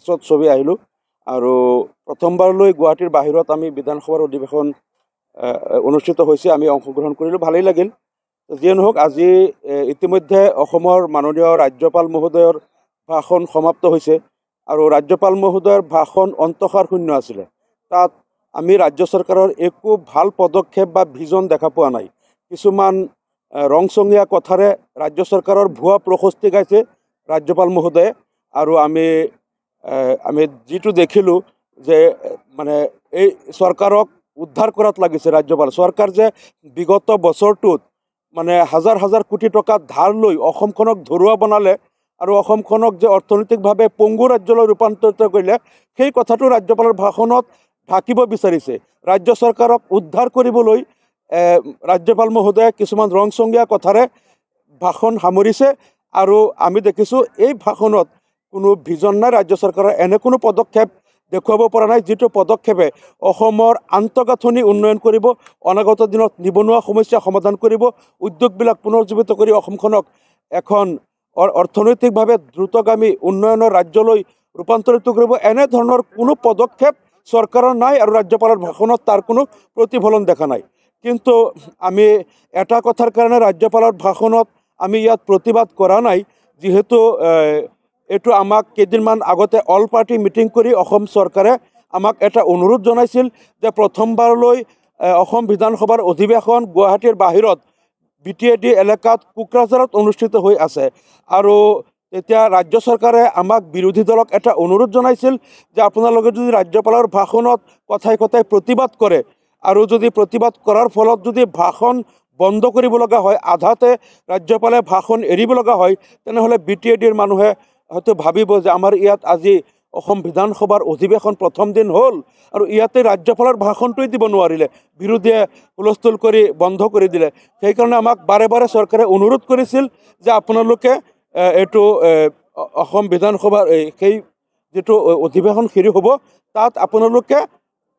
পাছত ছবি আহিলোঁ আৰু প্ৰথমবাৰলৈ গুৱাহাটীৰ বাহিৰত আমি বিধানসভাৰ অধিৱেশন অনুষ্ঠিত হৈছে, আমি অংশগ্ৰহণ কৰিলোঁ, ভালেই লাগিল। যিয়ে নহওক, আজি ইতিমধ্যে অসমৰ মাননীয় ৰাজ্যপাল মহোদয়ৰ ভাষণ সমাপ্ত হৈছে আৰু ৰাজ্যপাল মহোদয়ৰ ভাষণ অন্তসাৰ শূন্য আছিলে। তাত আমি ৰাজ্য চৰকাৰৰ একো ভাল পদক্ষেপ বা ভিজন দেখা পোৱা নাই। কিছুমান ৰংচঙীয়া কথাৰে ৰাজ্য চৰকাৰৰ ভুৱা প্ৰশস্তি গাইছে ৰাজ্যপাল মহোদয়ে, আৰু আমি যিটো দেখিলোঁ যে মানে এই চৰকাৰক উদ্ধাৰ কৰাত লাগিছে ৰাজ্যপাল। চৰকাৰ যে বিগত বছৰটোত মানে হাজাৰ হাজাৰ কোটি টকা ধাৰ লৈ অসমখনক ধৰুৱা বনালে আৰু অসমখনক যে অৰ্থনৈতিকভাৱে পংগু ৰাজ্যলৈ ৰূপান্তৰিত কৰিলে, সেই কথাটো ৰাজ্যপালৰ ভাষণত ঢাকিব বিচাৰিছে। ৰাজ্য চৰকাৰক উদ্ধাৰ কৰিবলৈ ৰাজ্যপাল মহোদয়ে কিছুমান ৰংচঙীয়া কথাৰে ভাষণ সামৰিছে আৰু আমি দেখিছোঁ এই ভাষণত কোনো ভিজন নাই। ৰাজ্য চৰকাৰৰ এনে কোনো পদক্ষেপ দেখুৱাব পৰা নাই যিটো পদক্ষেপে অসমৰ আন্তঃগাঁথনি উন্নয়ন কৰিব, অনাগত দিনত নিবনুৱা সমস্যা সমাধান কৰিব, উদ্যোগবিলাক পুনৰুজ্জীৱিত কৰি অসমখনক এখন অৰ্থনৈতিকভাৱে দ্ৰুতগামী উন্নয়নৰ ৰাজ্যলৈ ৰূপান্তৰিত কৰিব। এনেধৰণৰ কোনো পদক্ষেপ চৰকাৰৰ নাই আৰু ৰাজ্যপালৰ ভাষণত তাৰ কোনো প্ৰতিফলন দেখা নাই। কিন্তু আমি এটা কথাৰ কাৰণে ৰাজ্যপালৰ ভাষণত আমি ইয়াত প্ৰতিবাদ কৰা নাই, যিহেতু এইটো আমাক কেইদিনমান আগতে অল পাৰ্টি মিটিং কৰি অসম চৰকাৰে আমাক এটা অনুৰোধ জনাইছিল যে প্ৰথমবাৰলৈ অসম বিধানসভাৰ অধিৱেশন গুৱাহাটীৰ বাহিৰত BTAD এলেকাত কোকৰাঝাৰত অনুষ্ঠিত হৈ আছে। আৰু তেতিয়া ৰাজ্য চৰকাৰে আমাক বিৰোধী দলক এটা অনুৰোধ জনাইছিল যে আপোনালোকে যদি ৰাজ্যপালৰ ভাষণত কথাই কথাই প্ৰতিবাদ কৰে আৰু যদি প্ৰতিবাদ কৰাৰ ফলত যদি ভাষণ বন্ধ কৰিব লগা হয়, আধাতে ৰাজ্যপালে ভাষণ এৰিব লগা হয়, তেনেহ'লে BTADৰ মানুহে হয়তো ভাবিব যে আমাৰ ইয়াত আজি অসম বিধানসভাৰ অধিৱেশন প্ৰথম দিন হ'ল আৰু ইয়াতে ৰাজ্যপালৰ ভাষণটোৱে দিব নোৱাৰিলে, বিৰোধীয়ে হুলস্থুল কৰি বন্ধ কৰি দিলে। সেইকাৰণে আমাক বাৰে বাৰে চৰকাৰে অনুৰোধ কৰিছিল যে আপোনালোকে এইটো অসম বিধানসভাৰ সেই যিটো অধিৱেশন হেৰি হ'ব তাত আপোনালোকে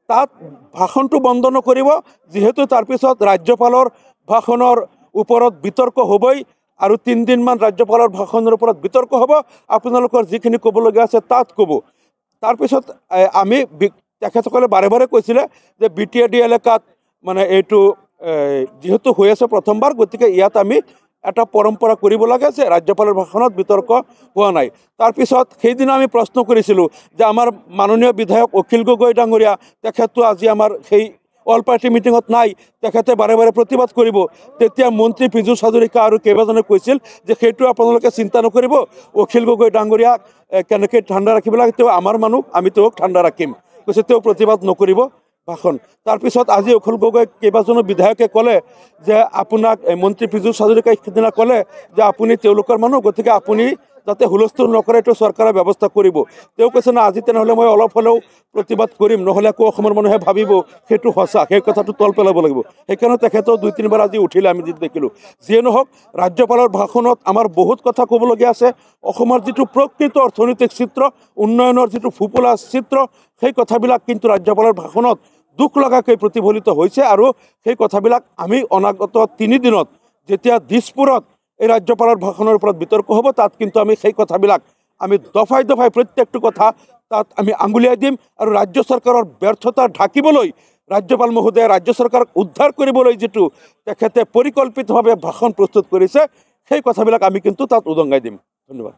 তাত ভাষণটো বন্ধ নকৰিব, যিহেতু তাৰপিছত ৰাজ্যপালৰ ভাষণৰ ওপৰত বিতৰ্ক হ'বই আৰু 3 দিনমান ৰাজ্যপালৰ ভাষণৰ ওপৰত বিতৰ্ক হ'ব, আপোনালোকৰ যিখিনি ক'বলগীয়া আছে তাত ক'ব। তাৰপিছত আমি তেখেতসকলে বাৰে বাৰে কৈছিলে যে BTAD এলেকাত মানে এইটো যিহেতু হৈ আছে প্ৰথমবাৰ, গতিকে ইয়াত আমি এটা পৰম্পৰা কৰিব লাগে যে ৰাজ্যপালৰ ভাষণত বিতৰ্ক হোৱা নাই। তাৰপিছত সেইদিনা আমি প্ৰশ্ন কৰিছিলোঁ যে আমাৰ মাননীয় বিধায়ক অখিল গগৈ ডাঙৰীয়া, তেখেতটো আজি আমাৰ সেই অল পাৰ্টি মিটিঙত নাই, তেখেতে বাৰে বাৰে প্ৰতিবাদ কৰিব। তেতিয়া মন্ত্ৰী পীযুষ হাজৰিকা আৰু কেইবাজনে কৈছিল যে সেইটো আপোনালোকে চিন্তা নকৰিব, অখিল গগৈ ডাঙৰীয়াক কেনেকৈ ঠাণ্ডা ৰাখিব লাগে, তেওঁ আমাৰ মানুহ, আমি তেওঁক ঠাণ্ডা ৰাখিম, কৈছে তেওঁ প্ৰতিবাদ নকৰিব ভাষণ। তাৰপিছত আজি অখিল গগৈ কেইবাজনো বিধায়কে ক'লে যে আপোনাক মন্ত্ৰী পীযুষ হাজৰিকাই সিদিনা ক'লে যে আপুনি তেওঁলোকৰ মানুহ, গতিকে আপুনি যাতে হুলস্থুল নকৰে এইটো চৰকাৰে ব্যৱস্থা কৰিব। তেওঁ কৈছে না, আজি তেনেহ'লে মই অলপ হ'লেও প্ৰতিবাদ কৰিম, নহ'লে আকৌ অসমৰ মানুহে ভাবিব সেইটো সঁচা, সেই কথাটো তল পেলাব লাগিব। সেইকাৰণে তেখেতেও 2-3 বাৰ আজি উঠিলে, আমি যিটো দেখিলোঁ। যিয়ে নহওক, ৰাজ্যপালৰ ভাষণত আমাৰ বহুত কথা ক'বলগীয়া আছে। অসমৰ যিটো প্ৰকৃত অৰ্থনৈতিক চিত্ৰ, উন্নয়নৰ যিটো ফুপুলা চিত্ৰ, সেই কথাবিলাক কিন্তু ৰাজ্যপালৰ ভাষণত দুখ লগাকৈ প্ৰতিফলিত হৈছে আৰু সেই কথাবিলাক আমি অনাগত 3 দিনত যেতিয়া দিছপুৰত এই ৰাজ্যপালৰ ভাষণৰ ওপৰত বিতৰ্ক হ'ব, তাত কিন্তু আমি সেই কথাবিলাক আমি দফাই দফাই প্ৰত্যেকটো কথা তাত আমি আঙুলিয়াই দিম আৰু ৰাজ্য চৰকাৰৰ ব্যৰ্থতা ঢাকিবলৈ ৰাজ্যপাল মহোদয়ে ৰাজ্য চৰকাৰক উদ্ধাৰ কৰিবলৈ যিটো তেখেতে পৰিকল্পিতভাৱে ভাষণ প্ৰস্তুত কৰিছে, সেই কথাবিলাক আমি কিন্তু তাত উদঙাই দিম। ধন্যবাদ।